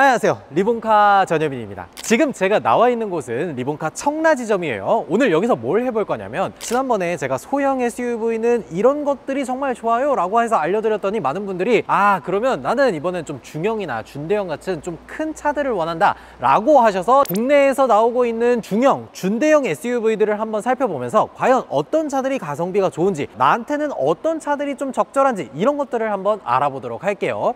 안녕하세요, 리본카 전여빈입니다. 지금 제가 나와 있는 곳은 리본카 청라지점이에요. 오늘 여기서 뭘 해볼 거냐면, 지난번에 제가 소형 SUV는 이런 것들이 정말 좋아요 라고 해서 알려드렸더니 많은 분들이 그러면 나는 이번엔 좀 중형이나 준대형 같은 좀 큰 차들을 원한다 라고 하셔서 국내에서 나오고 있는 중형, 준대형 SUV들을 한번 살펴보면서 과연 어떤 차들이 가성비가 좋은지, 나한테는 어떤 차들이 좀 적절한지, 이런 것들을 한번 알아보도록 할게요.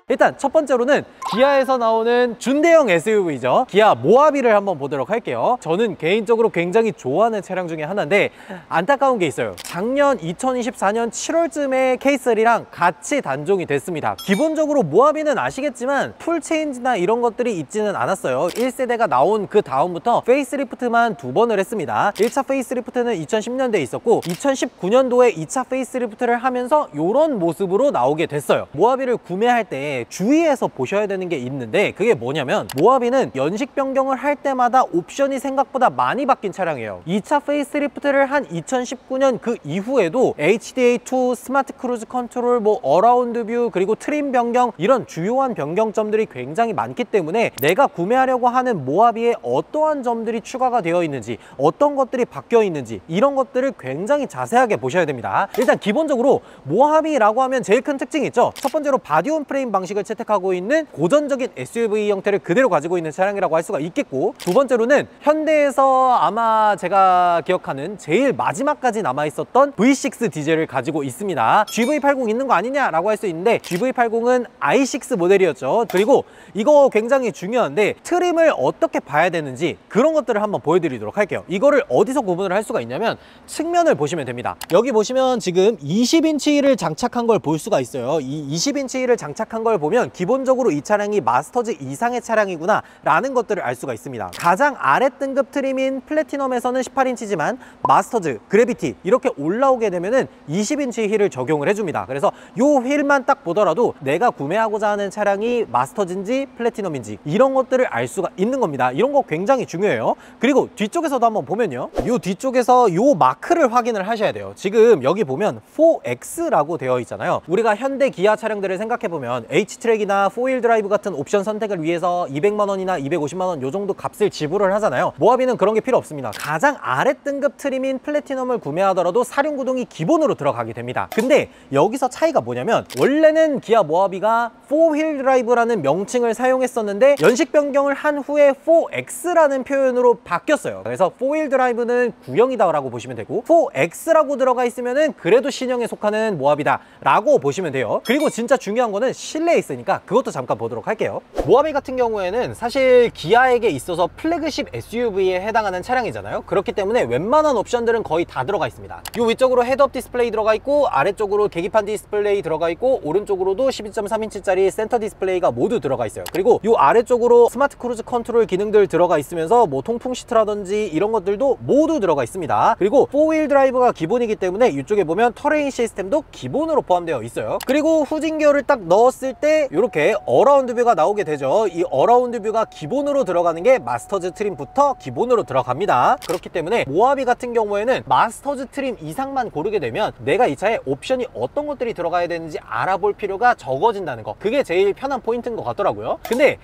일단 첫 번째로는 기아에서 나오는 준대형 SUV죠. 기아 모하비를 한번 보도록 할게요. 저는 개인적으로 굉장히 좋아하는 차량 중에 하나인데, 안타까운 게 있어요. 작년 2024년 7월쯤에 K3랑 같이 단종이 됐습니다. 기본적으로 모하비는 아시겠지만 풀체인지나 이런 것들이 있지는 않았어요. 1세대가 나온 그 다음부터 페이스리프트만 2번을 했습니다. 1차 페이스리프트는 2010년대에 있었고 2019년도에 2차 페이스리프트를 하면서 이런 모습으로 나오게 됐어요. 모하비를 구매할 때 주의해서 보셔야 되는 게 있는데, 그게 뭐냐면 모하비는 연식 변경을 할 때마다 옵션이 생각보다 많이 바뀐 차량이에요. 2차 페이스리프트를 한 2019년 그 이후에도 HDA2, 스마트 크루즈 컨트롤, 어라운드 뷰, 그리고 트림 변경, 이런 주요한 변경점들이 굉장히 많기 때문에 내가 구매하려고 하는 모하비에 어떠한 점들이 추가가 되어 있는지, 어떤 것들이 바뀌어 있는지, 이런 것들을 굉장히 자세하게 보셔야 됩니다. 일단 기본적으로 모하비라고 하면 제일 큰 특징이 있죠. 첫 번째로 바디온 프레임 방식을 채택하고 있는 고전적인 SUV 형태를 그대로 가지고 있는 차량이라고 할 수가 있겠고, 두 번째로는 현대에서 아마 제가 기억하는 제일 마지막까지 남아있었던 V6 디젤을 가지고 있습니다. GV80 있는 거 아니냐라고 할 수 있는데, GV80은 i6 모델이었죠. 그리고 이거 굉장히 중요한데, 트림을 어떻게 봐야 되는지 그런 것들을 한번 보여드리도록 할게요. 이거를 어디서 구분을 할 수가 있냐면 측면을 보시면 됩니다. 여기 보시면 지금 20인치 휠을 장착한 걸 볼 수가 있어요. 이 20인치 휠을 장착한 걸 보면 기본적으로 이 차량이 마스터즈 이상의 차량이구나 라는 것들을 알 수가 있습니다. 가장 아래 등급 트림인 플래티넘에서는 18인치지만 마스터즈, 그래비티 이렇게 올라오게 되면은 20인치 휠을 적용을 해줍니다. 그래서 이 휠만 딱 보더라도 내가 구매하고자 하는 차량이 마스터즈인지 플래티넘인지 이런 것들을 알 수가 있는 겁니다. 이런 거 굉장히 중요해요. 그리고 뒤쪽에서도 한번 보면요, 이 뒤쪽에서 이 마크를 확인을 하셔야 돼요. 지금 여기 보면 4X라고 되어 있잖아요. 우리가 현대 기아 차량들을 생각해보면 H트랙이나 4휠 드라이브 같은 옵션 선택을 위해서 200만 원이나 250만 원 요 정도 값을 지불을 하잖아요. 모하비는 그런 게 필요 없습니다. 가장 아래 등급 트림인 플래티넘을 구매하더라도 사륜구동이 기본으로 들어가게 됩니다. 근데 여기서 차이가 뭐냐면, 원래는 기아 모하비가 4휠 드라이브라는 명칭을 사용했었는데 연식 변경을 한 후에 4X라는 표현으로 바뀌었어요. 그래서 4휠 드라이브는 구형이다 라고 보시면 되고, 4X라고 들어가 있으면은 그래도 신형에 속하는 모하비다 라고 보시면 돼요. 그리고 진짜 중요한 거는 실내에 있으니까 그것도 잠깐 보도록 할게요. 모하비 같은 경우에는 사실 기아에게 있어서 플래그십 SUV에 해당하는 차량이잖아요. 그렇기 때문에 웬만한 옵션들은 거의 다 들어가 있습니다. 이 위쪽으로 헤드업 디스플레이 들어가 있고, 아래쪽으로 계기판 디스플레이 들어가 있고, 오른쪽으로도 12.3인치짜리 센터 디스플레이가 모두 들어가 있어요. 그리고 이 아래쪽으로 스마트 크루즈 컨트롤 기능들 들어가 있으면서 통풍 시트라든지 이런 것들도 모두 들어가 있습니다. 그리고 4휠 드라이브가 기본이기 때문에 이쪽에 보면 터레인 시스템도 기본으로 포함되어 있어요. 그리고 후진기어를 딱 넣었을 때 이렇게 어라운드 뷰가 나오게 되죠. 이 어라운드 뷰가 기본으로 들어가는 게 마스터즈 트림부터 기본으로 들어갑니다. 그렇기 때문에 모하비 같은 경우에는 마스터즈 트림 이상만 고르게 되면 내가 이 차에 옵션이 어떤 것들이 들어가야 되는지 알아볼 필요가 적어진다는 거, 그게 제일 편한 포인트인 것 같더라고요. 근데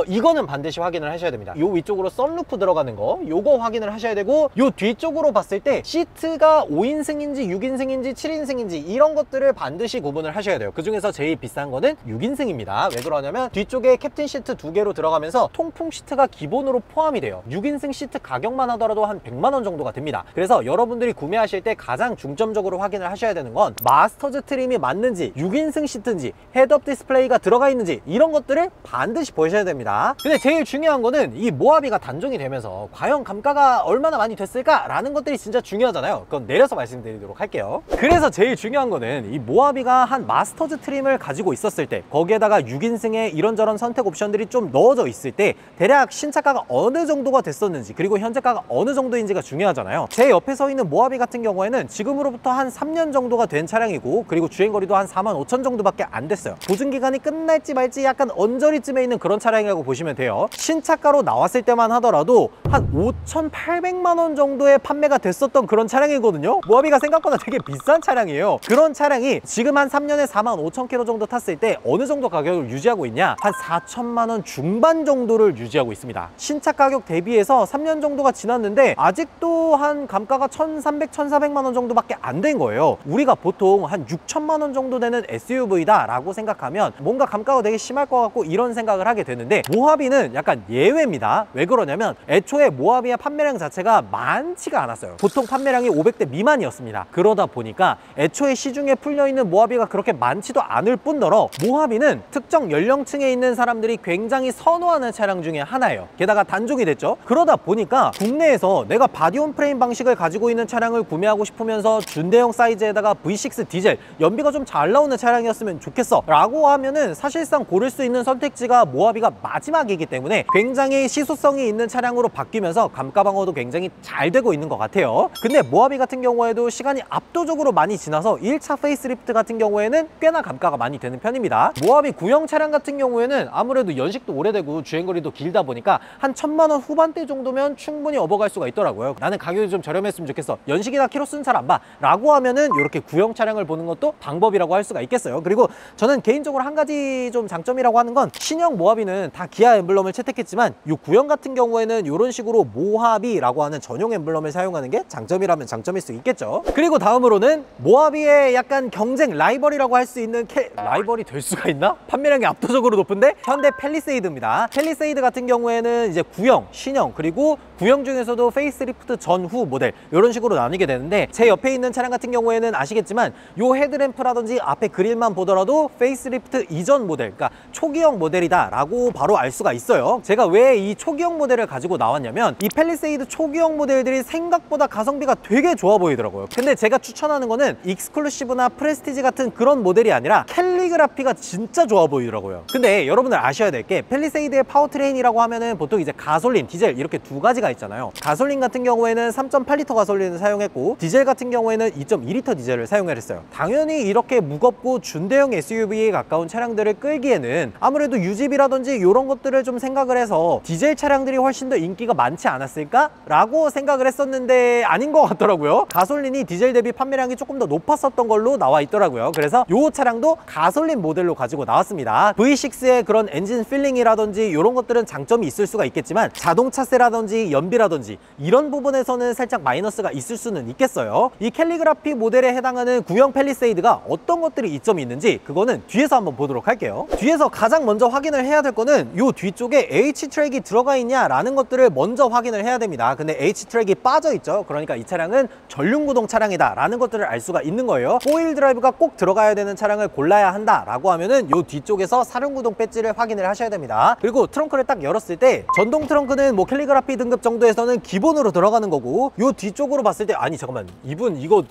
이거는 반드시 확인을 하셔야 됩니다. 요 위쪽으로 썬루프 들어가는 거, 요거 확인을 하셔야 되고, 요 뒤쪽으로 봤을 때 시트가 5인승인지 6인승인지 7인승인지 이런 것들을 반드시 구분을 하셔야 돼요. 그 중에서 제일 비싼 거는 6인승입니다. 왜 그러냐면 뒤쪽에 캡틴 시트 2개로 들어가면서 통풍 시트가 기본으로 포함이 돼요. 6인승 시트 가격만 하더라도 한 100만 원 정도가 됩니다. 그래서 여러분들이 구매하실 때 가장 중점적으로 확인을 하셔야 되는 건 마스터즈 트림이 맞는지, 6인승 시트인지, 헤드업 디스플레이가 들어가 있는지 이런 것들을 반드시 보셔야 됩니다. 근데 제일 중요한 거는 이 모하비가 단종이 되면서 과연 감가가 얼마나 많이 됐을까 라는 것들이 진짜 중요하잖아요. 그건 내려서 말씀드리도록 할게요. 그래서 제일 중요한 거는 이 모하비가 한 마스터즈 트림을 가지고 있었을 때, 거기에다가 6인승의 이런저런 선택 옵션들이 좀 넣어져 있을 때 대략 신차가가 어느 정도가 됐었는지, 그리고 현재가가 어느 정도인지가 중요하잖아요. 제 옆에 서 있는 모하비 같은 경우에는 지금으로부터 한 3년 정도가 된 차량이고, 그리고 주행거리도 한 45,000 정도밖에 안 됐어요. 보증기간이 기간이 끝날지 말지 약간 언저리쯤에 있는 그런 차량이라고 보시면 돼요. 신차가로 나왔을 때만 하더라도 한 5,800만 원 정도의 판매가 됐었던 그런 차량이거든요. 모하비가 생각보다 되게 비싼 차량이에요. 그런 차량이 지금 한 3년에 45,000km 정도 탔을 때 어느 정도 가격을 유지하고 있냐, 한 4천만 원 중반 정도를 유지하고 있습니다. 신차 가격 대비해서 3년 정도가 지났는데 아직도 한 감가가 1,300, 1,400만 원 정도밖에 안 된 거예요. 우리가 보통 한 6천만 원 정도 되는 SUV다 라고 생각하면 뭔가 감가가 되게 심할 것 같고 이런 생각을 하게 되는데, 모하비는 약간 예외입니다. 왜 그러냐면 애초에 모하비의 판매량 자체가 많지가 않았어요. 보통 판매량이 500대 미만이었습니다. 그러다 보니까 애초에 시중에 풀려있는 모하비가 그렇게 많지도 않을 뿐더러 모하비는 특정 연령층에 있는 사람들이 굉장히 선호하는 차량 중에 하나예요. 게다가 단종이 됐죠. 그러다 보니까 국내에서 내가 바디온 프레임 방식을 가지고 있는 차량을 구매하고 싶으면서 준대형 사이즈에다가 V6 디젤 연비가 좀 잘 나오는 차량이었으면 좋겠어 라고 하면은 사실상 고를 수 있는 선택지가 모하비가 마지막이기 때문에 굉장히 시소성이 있는 차량으로 바뀌면서 감가 방어도 굉장히 잘 되고 있는 것 같아요. 근데 모하비 같은 경우에도 시간이 압도적으로 많이 지나서 1차 페이스리프트 같은 경우에는 꽤나 감가가 많이 되는 편입니다. 모하비 구형 차량 같은 경우에는 아무래도 연식도 오래되고 주행거리도 길다 보니까 한 1,000만 원 후반대 정도면 충분히 업어갈 수가 있더라고요. 나는 가격이 좀 저렴했으면 좋겠어, 연식이나 키로수는 잘 안 봐 라고 하면은 이렇게 구형 차량을 보는 것도 방법이라고 할 수가 있겠어요. 그리고 저는 개인적으로 한 가지 좀 장점이라고 하는 건, 신형 모하비는 다 기아 엠블럼을 채택했지만 이 구형 같은 경우에는 이런 식으로 모하비라고 하는 전용 엠블럼을 사용하는 게 장점이라면 장점일 수 있겠죠. 그리고 다음으로는 모하비의 약간 경쟁 라이벌이라고 할 수 있는 라이벌이 될 수가 있나? 판매량이 압도적으로 높은데 현대 팰리세이드입니다. 팰리세이드 같은 경우에는 이제 구형, 신형, 그리고 구형 중에서도 페이스리프트 전후 모델 이런 식으로 나뉘게 되는데, 제 옆에 있는 차량 같은 경우에는 아시겠지만 요 헤드램프라든지 앞에 그릴만 보더라도 페이스리프트 이전 모델, 그러니까 초기형 모델이다 라고 바로 알 수가 있어요. 제가 왜 이 초기형 모델을 가지고 나왔냐면, 이 팰리세이드 초기형 모델들이 생각보다 가성비가 되게 좋아 보이더라고요. 근데 제가 추천하는 거는 익스클루시브나 프레스티지 같은 그런 모델이 아니라 캘리그라피가 진짜 좋아 보이더라고요. 근데 여러분들 아셔야 될 게, 팰리세이드의 파워트레인이라고 하면은 보통 이제 가솔린, 디젤 이렇게 두 가지가 있잖아요. 가솔린 같은 경우에는 3.8리터 가솔린을 사용했고, 디젤 같은 경우에는 2.2리터 디젤을 사용을 했어요. 당연히 이렇게 무겁고 준대형 SUV에 가까운 차량들을 끌기에는 아무래도 유지비라든지 이런 것들을 좀 생각을 해서 디젤 차량들이 훨씬 더 인기가 많지 않았을까? 라고 생각을 했었는데 아닌 것 같더라고요. 가솔린이 디젤 대비 판매량이 조금 더 높았었던 걸로 나와 있더라고요. 그래서 이 차량도 가솔린 모델로 가지고 나왔습니다. V6의 그런 엔진 필링이라든지 이런 것들은 장점이 있을 수가 있겠지만, 자동차세라든지 연비라든지 이런 부분에서는 살짝 마이너스가 있을 수는 있겠어요. 이 캘리그라피 모델에 해당하는 구형 팰리세이드가 어떤 것들이 이점이 있는지 그거는 뒤에서 한번 보도록 할게요. 뒤에서 가장 먼저 확인을 해야 될 거는 이 뒤쪽에 H-트랙이 들어가 있냐라는 것들을 먼저 확인을 해야 됩니다. 근데 H-트랙이 빠져 있죠. 그러니까 이 차량은 전륜구동 차량이다 라는 것들을 알 수가 있는 거예요. 4휠 드라이브가 꼭 들어가야 되는 차량을 골라야 한다 라고 하면은 이 뒤쪽에서 사륜구동 배지를 확인을 하셔야 됩니다. 그리고 트렁크를 딱 열었을 때 전동 트렁크는 뭐 캘리그라피 등급 정도에서는 기본으로 들어가는 거고, 이 뒤쪽으로 봤을 때 아니 잠깐만, 이분 이거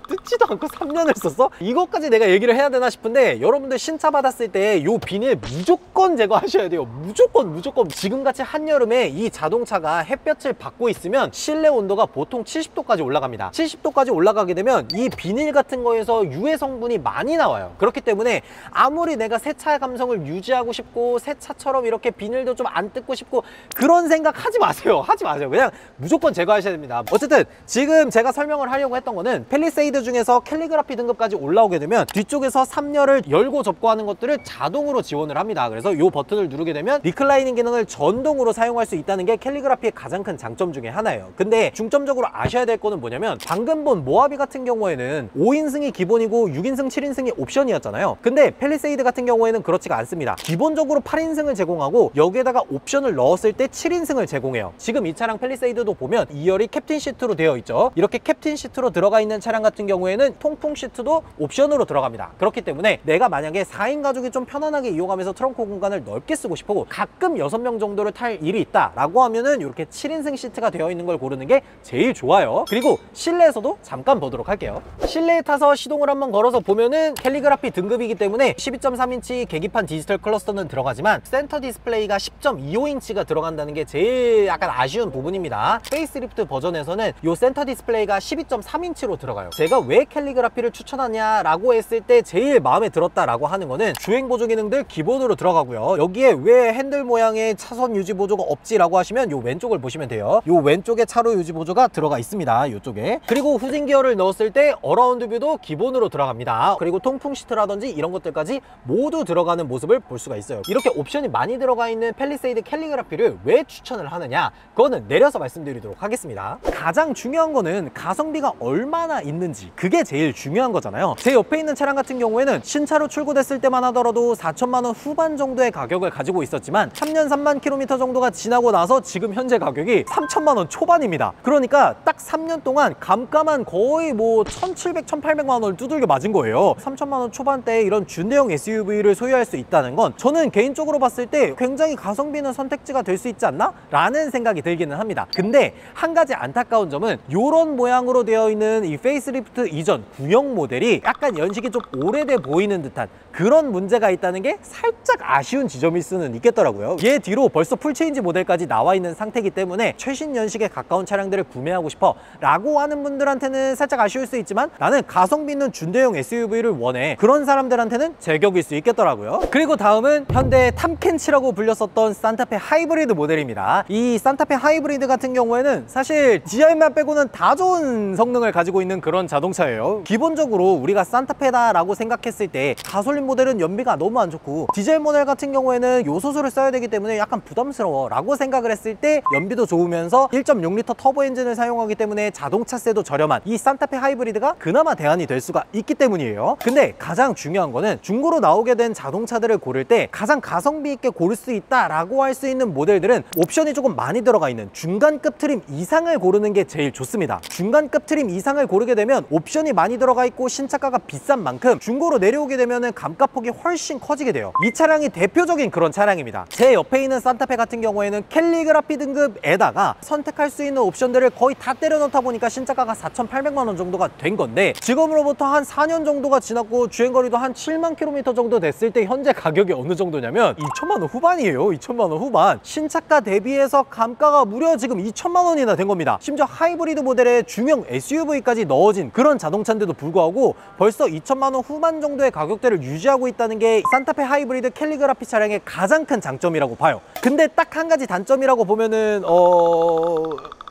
뜯지도 않고 3년을 썼어? 이것까지 내가 얘기를 해야 되나 싶은데, 여러분들 신차 받았을 때 이 비닐 무조건 제거하셔야 돼요. 무조건. 지금같이 한여름에 이 자동차가 햇볕을 받고 있으면 실내 온도가 보통 70도까지 올라갑니다. 70도까지 올라가게 되면 이 비닐 같은 거에서 유해 성분이 많이 나와요. 그렇기 때문에 아무리 내가 새 차의 감성을 유지하고 싶고 새 차처럼 이렇게 비닐도 좀 안 뜯고 싶고 그런 생각 하지 마세요. 그냥 무조건 제거하셔야 됩니다. 어쨌든 지금 제가 설명을 하려고 했던 거는, 팰리세이드 중에서 캘리그라피 등급까지 올라오게 되면 뒤쪽에서 3열을 열고 접고 하는 것들을 자동으로 지원을 합니다. 그래서 이 버튼을 누르게 되면 리클라이닝 기능을 전동으로 사용할 수 있다는 게 캘리그라피의 가장 큰 장점 중에 하나예요. 근데 중점적으로 아셔야 될 거는 뭐냐면, 방금 본 모하비 같은 경우에는 5인승이 기본이고 6인승, 7인승이 옵션이었잖아요. 근데 팰리세이드 같은 경우에는 그렇지가 않습니다. 기본적으로 8인승을 제공하고 여기에다가 옵션을 넣었을 때 7인승을 제공해요. 지금 이 차량 팰리세이드도 보면 2열이 캡틴 시트로 되어 있죠. 이렇게 캡틴 시트로 들어가 있는 차량 같은 경우에는 통풍 시트도 옵션으로 들어갑니다. 그렇기 때문에 내가 만약에 4인 가족이 좀 편안하게 이용하면서 트렁크 공간을 넓게 쓰고 싶고 가끔 6명 정도를 탈 일이 있다 라고 하면은 이렇게 7인승 시트가 되어 있는 걸 고르는 게 제일 좋아요. 그리고 실내에서도 잠깐 보도록 할게요. 실내에 타서 시동을 한번 걸어서 보면은 캘리그라피 등급이기 때문에 12.3인치 계기판 디지털 클러스터는 들어가지만 센터 디스플레이가 10.25인치가 들어간다는 게 제일 약간 아쉬운 아쉬운 부분입니다. 페이스리프트 버전에서는 요 센터 디스플레이가 12.3인치로 들어가요. 제가 왜 캘리그라피를 추천하냐라고 했을 때 제일 마음에 들었다라고 하는 거는 주행 보조 기능들 기본으로 들어가고요. 여기에 왜 핸들 모양의 차선 유지 보조가 없지라고 하시면 요 왼쪽을 보시면 돼요. 요 왼쪽에 차로 유지 보조가 들어가 있습니다. 요쪽에. 그리고 후진 기어를 넣었을 때 어라운드 뷰도 기본으로 들어갑니다. 그리고 통풍 시트라든지 이런 것들까지 모두 들어가는 모습을 볼 수가 있어요. 이렇게 옵션이 많이 들어가 있는 팰리세이드 캘리그라피를 왜 추천을 하느냐, 그거는 내려서 말씀드리도록 하겠습니다. 가장 중요한 거는 가성비가 얼마나 있는지, 그게 제일 중요한 거잖아요. 제 옆에 있는 차량 같은 경우에는 신차로 출고됐을 때만 하더라도 4천만 원 후반 정도의 가격을 가지고 있었지만 3년 3만 킬로미터 정도가 지나고 나서 지금 현재 가격이 3천만 원 초반입니다. 그러니까 딱 3년 동안 감가만 거의 뭐 1,700, 1,800만 원을 두들겨 맞은 거예요. 3천만 원 초반대에 이런 준대형 SUV를 소유할 수 있다는 건 저는 개인적으로 봤을 때 굉장히 가성비 있는 선택지가 될 수 있지 않나? 라는 생각이 들기는 합니다. 근데 한 가지 안타까운 점은 이런 모양으로 되어 있는 이 페이스리프트 이전 구형 모델이 약간 연식이 좀 오래돼 보이는 듯한 그런 문제가 있다는 게 살짝 아쉬운 지점일 수는 있겠더라고요. 얘 뒤로 벌써 풀체인지 모델까지 나와 있는 상태이기 때문에 최신 연식에 가까운 차량들을 구매하고 싶어 라고 하는 분들한테는 살짝 아쉬울 수 있지만 나는 가성비 있는 준대형 SUV를 원해, 그런 사람들한테는 제격일 수 있겠더라고요. 그리고 다음은 현대의 탐켄치라고 불렸었던 산타페 하이브리드 모델입니다. 이 산타페 하이브리드 같은 경우에는 사실 디자인만 빼고는 다 좋은 성능을 가지고 있는 그런 자동차예요. 기본적으로 우리가 산타페다 라고 생각했을 때 가솔린 모델은 연비가 너무 안 좋고 디젤 모델 같은 경우에는 요소수를 써야 되기 때문에 약간 부담스러워 라고 생각을 했을 때 연비도 좋으면서 1.6L 터보 엔진을 사용하기 때문에 자동차세도 저렴한 이 산타페 하이브리드가 그나마 대안이 될 수가 있기 때문이에요. 근데 가장 중요한 거는 중고로 나오게 된 자동차들을 고를 때 가장 가성비 있게 고를 수 있다 라고 할 수 있는 모델들은 옵션이 조금 많이 들어가 있는 중간급 트림 이상을 고르는 게 제일 좋습니다. 중간급 트림 이상을 고르게 되면 옵션이 많이 들어가 있고 신차가가 비싼 만큼 중고로 내려오게 되면 감가폭이 훨씬 커지게 돼요. 이 차량이 대표적인 그런 차량입니다. 제 옆에 있는 산타페 같은 경우에는 캘리그라피 등급에다가 선택할 수 있는 옵션들을 거의 다 때려 넣다 보니까 신차가가 4,800만 원 정도가 된 건데, 지금으로부터 한 4년 정도가 지났고 주행거리도 한 7만 킬로미터 정도 됐을 때 현재 가격이 어느 정도냐면 2천만 원 후반이에요. 2천만 원 후반. 신차가 대비해서 감가가 무려 지금 2천만 원이나 된 겁니다. 심지어 하이브리드 모델에 중형 SUV까지 넣어진 그런 자동차인데도 불구하고 벌써 2천만 원 후반 정도의 가격대를 유지하고 있다는 게 산타페 하이브리드 캘리그라피 차량의 가장 큰 장점이라고 봐요. 근데 딱 한 가지 단점이라고 보면은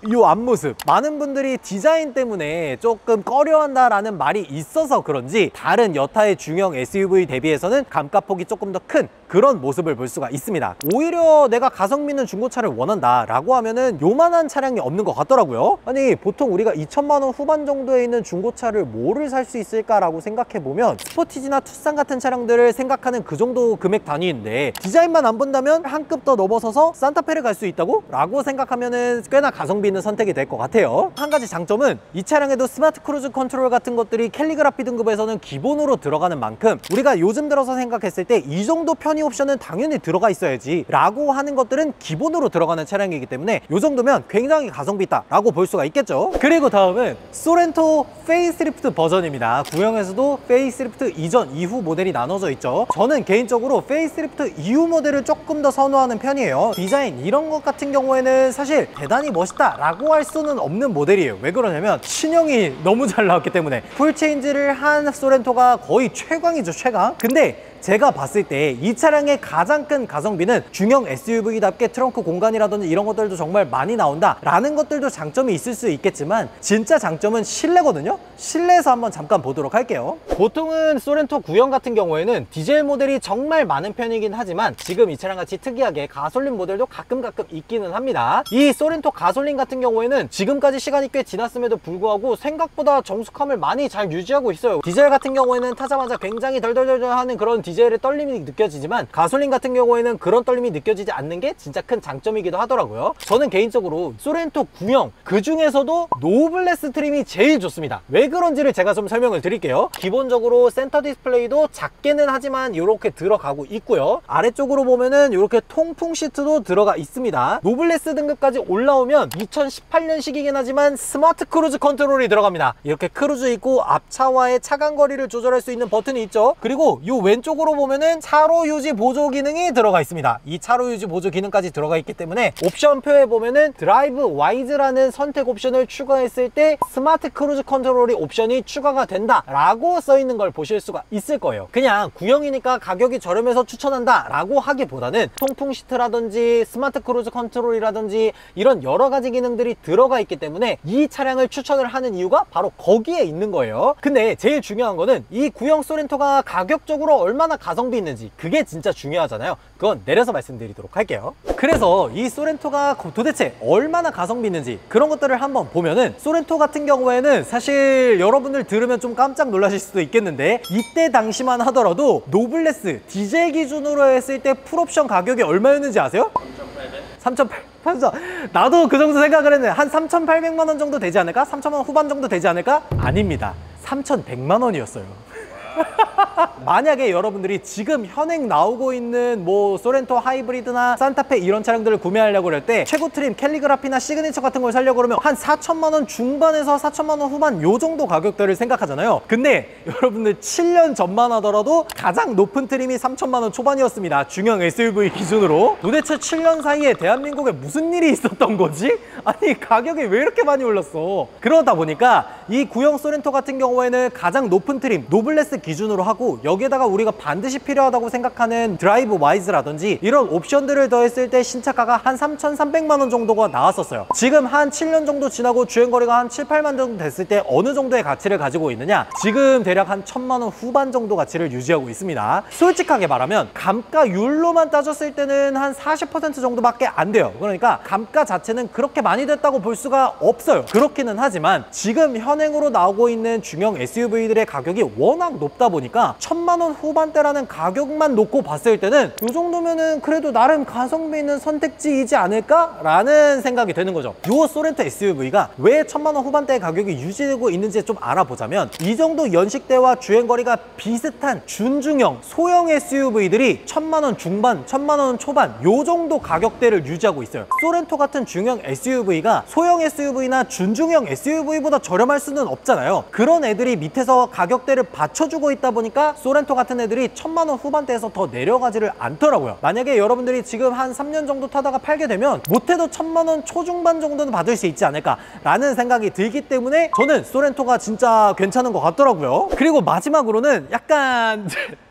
이 앞모습, 많은 분들이 디자인 때문에 조금 꺼려한다라는 말이 있어서 그런지 다른 여타의 중형 SUV 대비해서는 감가폭이 조금 더 큰 그런 모습을 볼 수가 있습니다. 오히려 내가 가성비 있는 중고차를 원한다 라고 하면은 요만한 차량이 없는 것 같더라고요. 아니 보통 우리가 2천만 원 후반 정도에 있는 중고차를 뭐를 살 수 있을까라고 생각해보면 스포티지나 투싼 같은 차량들을 생각하는 그 정도 금액 단위인데, 디자인만 안 본다면 한 급 더 넘어서서 산타페를 갈 수 있다고? 라고 생각하면은 꽤나 가성비 있는 선택이 될 것 같아요. 한 가지 장점은 이 차량에도 스마트 크루즈 컨트롤 같은 것들이 캘리그라피 등급에서는 기본으로 들어가는 만큼 우리가 요즘 들어서 생각했을 때 이 정도 편의 옵션은 당연히 들어가 있어야지 라고 하는 것들은 기본으로 들어가는 차량이기 때문에 이 정도면 굉장히 가성비 있다 라고 볼 수가 있겠죠. 그리고 다음은 소렌토 페이스리프트 버전입니다. 구형에서도 페이스리프트 이전 이후 모델이 나눠져 있죠. 저는 개인적으로 페이스리프트 이후 모델을 조금 더 선호하는 편이에요. 디자인 이런 것 같은 경우에는 사실 대단히 멋있다 라고 할 수는 없는 모델이에요. 왜 그러냐면 신형이 너무 잘 나왔기 때문에. 풀체인지를 한 소렌토가 거의 최강이죠, 최강. 근데 제가 봤을 때 이 차량의 가장 큰 가성비는 중형 SUV답게 트렁크 공간이라든지 이런 것들도 정말 많이 나온다 라는 것들도 장점이 있을 수 있겠지만 진짜 장점은 실내거든요. 실내에서 한번 잠깐 보도록 할게요. 보통은 소렌토 구형 같은 경우에는 디젤 모델이 정말 많은 편이긴 하지만 지금 이 차량같이 특이하게 가솔린 모델도 가끔 있기는 합니다. 이 소렌토 가솔린 같은 경우에는 지금까지 시간이 꽤 지났음에도 불구하고 생각보다 정숙함을 많이 잘 유지하고 있어요. 디젤 같은 경우에는 타자마자 굉장히 덜덜덜 하는 그런 디젤의 떨림이 느껴지지만 가솔린 같은 경우에는 그런 떨림이 느껴지지 않는 게 진짜 큰 장점이기도 하더라고요. 저는 개인적으로 소렌토 구형 그 중에서도 노블레스 트림이 제일 좋습니다. 왜 그런지를 제가 좀 설명을 드릴게요. 기본적으로 센터 디스플레이도 작게는 하지만 이렇게 들어가고 있고요. 아래쪽으로 보면은 이렇게 통풍 시트도 들어가 있습니다. 노블레스 등급까지 올라오면 2018년식이긴 하지만 스마트 크루즈 컨트롤이 들어갑니다. 이렇게 크루즈 있고 앞차와의 차간 거리를 조절할 수 있는 버튼이 있죠. 그리고 이 왼쪽으로 뒤쪽으로 보면은 차로 유지 보조 기능이 들어가 있습니다. 이 차로 유지 보조 기능까지 들어가 있기 때문에 옵션표에 보면은 드라이브 와이즈라는 선택 옵션을 추가했을 때 스마트 크루즈 컨트롤이 옵션이 추가가 된다 라고 써 있는 걸 보실 수가 있을 거예요. 그냥 구형이니까 가격이 저렴해서 추천한다 라고 하기보다는 통풍 시트라든지 스마트 크루즈 컨트롤이라든지 이런 여러 가지 기능들이 들어가 있기 때문에 이 차량을 추천을 하는 이유가 바로 거기에 있는 거예요. 근데 제일 중요한 거는 이 구형 소렌토가 가격적으로 얼마나 가성비 있는지, 그게 진짜 중요하잖아요. 그건 내려서 말씀드리도록 할게요. 그래서 이 소렌토가 도대체 얼마나 가성비 있는지 그런 것들을 한번 보면은, 소렌토 같은 경우에는 사실 여러분들 들으면 좀 깜짝 놀라실 수도 있겠는데, 이때 당시만 하더라도 노블레스 디젤 기준으로 했을 때 풀옵션 가격이 얼마였는지 아세요? 3,800만. 나도 그 정도 생각을 했는데 한 3,800만 원 정도 되지 않을까? 3,000만 원 후반 정도 되지 않을까? 아닙니다. 3,100만 원이었어요. 만약에 여러분들이 지금 현행 나오고 있는 뭐 소렌토 하이브리드나 산타페 이런 차량들을 구매하려고 그럴 때 최고 트림, 캘리그라피나 시그니처 같은 걸 사려고 그러면 한 4천만 원 중반에서 4천만 원 후반 요 정도 가격대를 생각하잖아요. 근데 여러분들 7년 전만 하더라도 가장 높은 트림이 3천만 원 초반이었습니다. 중형 SUV 기준으로. 도대체 7년 사이에 대한민국에 무슨 일이 있었던 거지? 아니 가격이 왜 이렇게 많이 올랐어? 그러다 보니까 이 구형 소렌토 같은 경우에는 가장 높은 트림, 노블레스 기준으로 하고, 여기에다가 우리가 반드시 필요하다고 생각하는 드라이브 와이즈라든지 이런 옵션들을 더했을 때 신차가가 한 3,300만 원 정도가 나왔었어요. 지금 한 7년 정도 지나고 주행거리가 한 7, 8만 정도 됐을 때 어느 정도의 가치를 가지고 있느냐? 지금 대략 한 1,000만 원 후반 정도 가치를 유지하고 있습니다. 솔직하게 말하면 감가율로만 따졌을 때는 한 40% 정도밖에 안 돼요. 그러니까 감가 자체는 그렇게 많이 됐다고 볼 수가 없어요. 그렇기는 하지만 지금 현행으로 나오고 있는 중형 SUV들의 가격이 워낙 높다 보니까 1,000만 원 후반대라는 가격만 놓고 봤을 때는 이 정도면은 그래도 나름 가성비 있는 선택지이지 않을까? 라는 생각이 되는 거죠. 이 소렌토 SUV가 왜 1,000만 원 후반대의 가격이 유지되고 있는지 좀 알아보자면, 이 정도 연식대와 주행거리가 비슷한 준중형 소형 SUV들이 1,000만 원 중반, 1,000만 원 초반 요 정도 가격대를 유지하고 있어요. 소렌토 같은 중형 SUV가 소형 SUV나 준중형 SUV보다 저렴할 수는 없잖아요. 그런 애들이 밑에서 가격대를 받쳐주고 있다 보니까 소렌토 같은 애들이 1,000만 원 후반대에서 더 내려가지를 않더라고요. 만약에 여러분들이 지금 한 3년 정도 타다가 팔게 되면 못해도 1,000만 원 초중반 정도는 받을 수 있지 않을까 라는 생각이 들기 때문에 저는 소렌토가 진짜 괜찮은 것 같더라고요. 그리고 마지막으로는 약간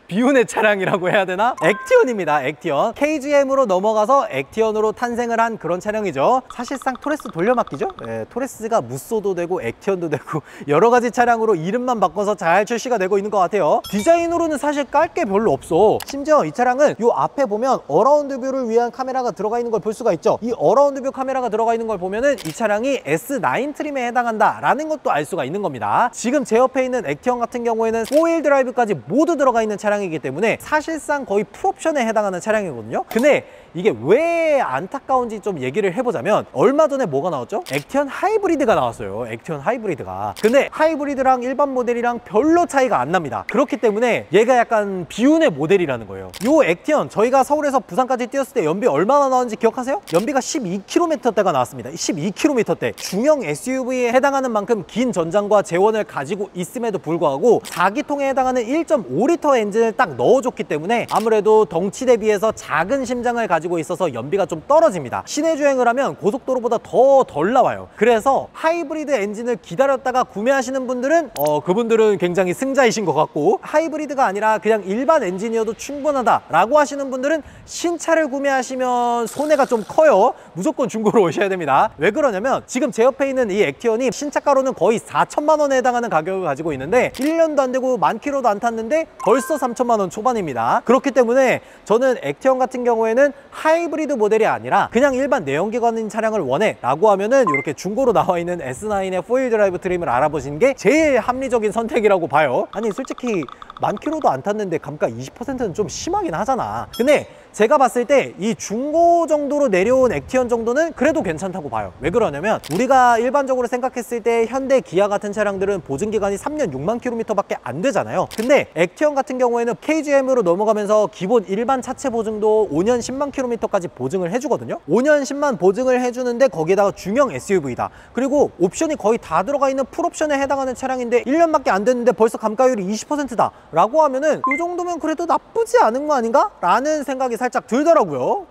비운의 차량이라고 해야 되나? 액티온입니다. 액티온. KGM으로 넘어가서 액티온으로 탄생을 한 그런 차량이죠. 사실상 토레스 돌려막기죠. 네, 토레스가 무쏘도 되고 액티온도 되고 여러 가지 차량으로 이름만 바꿔서 잘 출시가 되고 있는 것 같아요. 디자인으로는 사실 깔 게 별로 없어. 심지어 이 차량은 이 앞에 보면 어라운드 뷰를 위한 카메라가 들어가 있는 걸 볼 수가 있죠. 이 어라운드 뷰 카메라가 들어가 있는 걸 보면은 이 차량이 S9 트림에 해당한다 라는 것도 알 수가 있는 겁니다. 지금 제 옆에 있는 액티온 같은 경우에는 4휠 드라이브까지 모두 들어가 있는 차량이기 때문에 사실상 거의 풀옵션에 해당하는 차량이거든요. 근데 이게 왜 안타까운지 좀 얘기를 해보자면, 얼마 전에 뭐가 나왔죠? 액티온 하이브리드가 나왔어요. 액티온 하이브리드가. 근데 하이브리드랑 일반 모델이랑 별로 차이가 안 납니다. 그렇기 때문에 얘가 약간 비운의 모델이라는 거예요. 요 액티온 저희가 서울에서 부산까지 뛰었을 때 연비 얼마나 나왔는지 기억하세요? 연비가 12km대가 나왔습니다. 12km대. 중형 SUV에 해당하는 만큼 긴 전장과 제원을 가지고 있음에도 불구하고 4기통에 해당하는 1.5L 엔진을 딱 넣어줬기 때문에 아무래도 덩치 대비해서 작은 심장을 가지고 있어서 연비가 좀 떨어집니다. 시내 주행을 하면 고속도로보다 더 덜 나와요. 그래서 하이브리드 엔진을 기다렸다가 구매하시는 분들은 그분들은 굉장히 승자이신 것 같고, 하이브리드가 아니라 그냥 일반 엔진이어도 충분하다 라고 하시는 분들은 신차를 구매하시면 손해가 좀 커요. 무조건 중고로 오셔야 됩니다. 왜 그러냐면 지금 제 옆에 있는 이 액티온이 신차가로는 거의 4천만 원에 해당하는 가격을 가지고 있는데 1년도 안 되고 10,000km도 안 탔는데 벌써 3천만 원 초반입니다. 그렇기 때문에 저는 액티온 같은 경우에는 하이브리드 모델이 아니라 그냥 일반 내연기관인 차량을 원해 라고 하면은 이렇게 중고로 나와 있는 S9의 4휠 드라이브 트림을 알아보시는 게 제일 합리적인 선택이라고 봐요. 아니 솔직히 10,000km도 안 탔는데 감가 20%는 좀 심하긴 하잖아. 근데 제가 봤을 때 이 중고 정도로 내려온 액티언 정도는 그래도 괜찮다고 봐요. 왜 그러냐면 우리가 일반적으로 생각했을 때 현대, 기아 같은 차량들은 보증기간이 3년 6만 킬로미터밖에 안 되잖아요. 근데 액티언 같은 경우에는 KGM으로 넘어가면서 기본 일반 차체 보증도 5년 10만 킬로미터까지 보증을 해주거든요. 5년 10만 보증을 해주는데 거기에다가 중형 SUV다. 그리고 옵션이 거의 다 들어가 있는 풀옵션에 해당하는 차량인데 1년밖에 안 됐는데 벌써 감가율이 20%다 라고 하면은 이 정도면 그래도 나쁘지 않은 거 아닌가? 라는 생각이 살짝 들더라고요.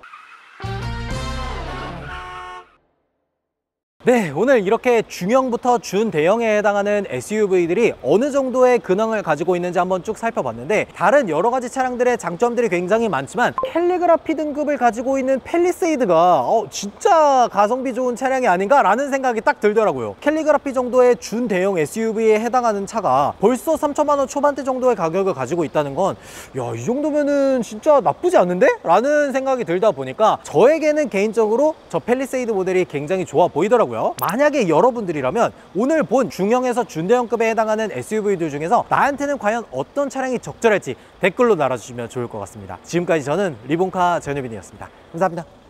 네, 오늘 이렇게 중형부터 준대형에 해당하는 SUV들이 어느 정도의 근황을 가지고 있는지 한번 쭉 살펴봤는데, 다른 여러 가지 차량들의 장점들이 굉장히 많지만 캘리그라피 등급을 가지고 있는 팰리세이드가 진짜 가성비 좋은 차량이 아닌가 라는 생각이 딱 들더라고요. 캘리그라피 정도의 준대형 SUV에 해당하는 차가 벌써 3천만 원 초반대 정도의 가격을 가지고 있다는 건, 야, 이 정도면은 진짜 나쁘지 않은데? 라는 생각이 들다 보니까 저에게는 개인적으로 저 팰리세이드 모델이 굉장히 좋아 보이더라고요. 만약에 여러분들이라면 오늘 본 중형에서 준대형급에 해당하는 SUV들 중에서 나한테는 과연 어떤 차량이 적절할지 댓글로 달아주시면 좋을 것 같습니다. 지금까지 저는 리본카 전유빈이었습니다. 감사합니다.